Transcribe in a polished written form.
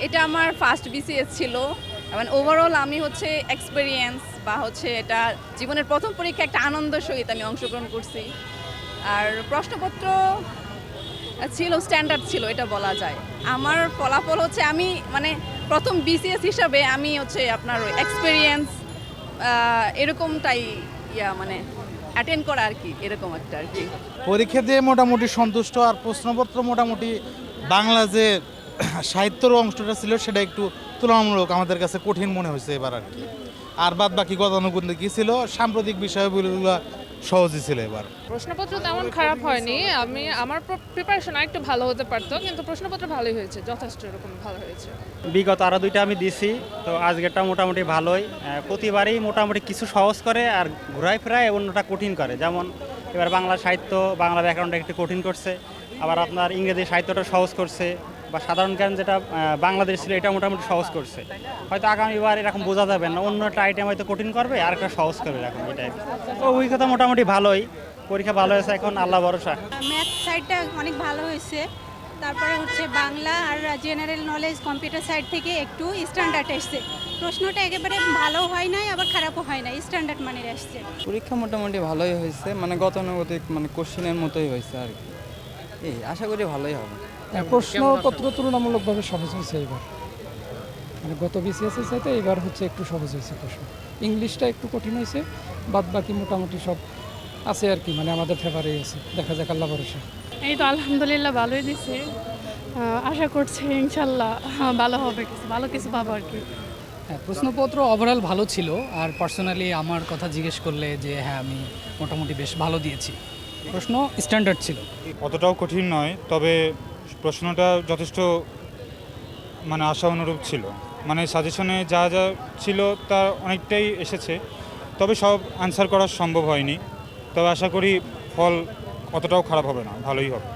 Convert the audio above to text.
এটা আমার first BCS ছিল। এবং ওভারঅল আমি হচ্ছে এক্সপেরিয়েন্স বা হচ্ছে এটা জীবনের প্রথম পরীক্ষা একটা আনন্দের সহিত আমি অংশগ্রহণ করছি। আর প্রশ্নপত্র ছিল স্ট্যান্ডার্ড ছিল এটা বলা যায়। আমার ফলাফল হচ্ছে আমি মানে প্রথম বিসিএস হিসাবে আমি হচ্ছে আপনার এক্সপেরিয়েন্স এরকমটাই মানে অ্যাটেন্ড করা আর কি, এরকম একটা আর কি। পরীক্ষা দিয়ে মোটামুটি সন্তুষ্ট। আর প্রশ্নপত্র মোটামুটি বাংলা যে সাহিত্যর অংশটা ছিল সেটা একটু তুলনামূলক আমাদের কাছে কঠিন মনে হয়েছে এবার আর কি। আর বাদ বাকি গতানুগতিক ছিল, সাম্প্রতিক বিষয়গুলো সহজই ছিল এবার। প্রশ্নপত্র তেমন খারাপ হয়নি। আমার প্রিপারেশন আরেকটু ভালো হতে পারতো, কিন্তু প্রশ্নপত্র ভালোই হয়েছে, যথেষ্ট এরকম ভালো হয়েছে। বিগত আরও দুইটা আমি দিছি, তো আজকেরটা মোটামুটি ভালোই। প্রতিবারই মোটামুটি কিছু সহজ করে আর ঘুরায় ফেরায় অন্যটা কঠিন করে। যেমন এবার বাংলা সাহিত্য, বাংলা ব্যাকরণটা একটু কঠিন করছে, আবার আপনার ইংরেজি সাহিত্যটা সহজ করছে, বা সাধারণ জ্ঞান যেটা বাংলাদেশ ছিল এটা মোটামুটি সহজ করছে। হয়তো আগামীবার এরকম বোঝা যাবে না, অন্য একটা আইটেম হয়তো কঠিন করবে আর একটা সহজ করবে এরকম। এটাই তো অভিজ্ঞতা মোটামুটি ভালোই, পরীক্ষা ভালো হয়েছে, এখন আল্লাহ ভরসা। ম্যাথ সাইডটা অনেক ভালো হয়েছে, তারপরে হচ্ছে বাংলা আর জেনারেল নলেজ কম্পিউটার সাইড থেকে একটু স্ট্যান্ডার্ড এসছে। প্রশ্নটা একেবারে ভালো হয় নাই, আবার খারাপও হয় নাই, স্ট্যান্ডার্ড মানের আসছে। পরীক্ষা মোটামুটি ভালোই হয়েছে, মানে গতানুগতিক মানে কোশ্চেনের মতোই হয়েছে আর কি। এই আশা করি ভালোই হবে। প্রশ্নপত্র তুলনামূলকভাবে সহজ হয়েছে এবার, মানে গত বিসিএসের সাথে এবার হচ্ছে একটু সহজ হয়েছে প্রশ্ন। ইংলিশটা একটু কঠিন হয়েছে, বাদ বাকি মোটামুটি সব আছে আর কি, মানে আমাদের ফেভারেই আছে। দেখা যাক, আল্লাহ ভরসা। এই তো আলহামদুলিল্লাহ ভালোই দিছে, আশা করছি ইনশাল্লাহ ভালো হবে, ভালো কিছু পাবো আর কি। হ্যাঁ, প্রশ্নপত্র ওভারঅল ভালো ছিল। আর পার্সোনালি আমার কথা জিজ্ঞেস করলে যে হ্যাঁ, আমি মোটামুটি বেশ ভালো দিয়েছি। প্রশ্ন স্ট্যান্ডার্ড ছিল, অতটাও কঠিন নয়, তবে প্রশ্নটা যথেষ্ট মানে আশা অনুরূপ ছিল। মানে সাজেশনে যা যা ছিল তা অনেকটাই এসেছে, তবে সব অ্যান্সার করা সম্ভব হয়নি। তবে আশা করি ফল অতটাও খারাপ হবে না, ভালোই হবে।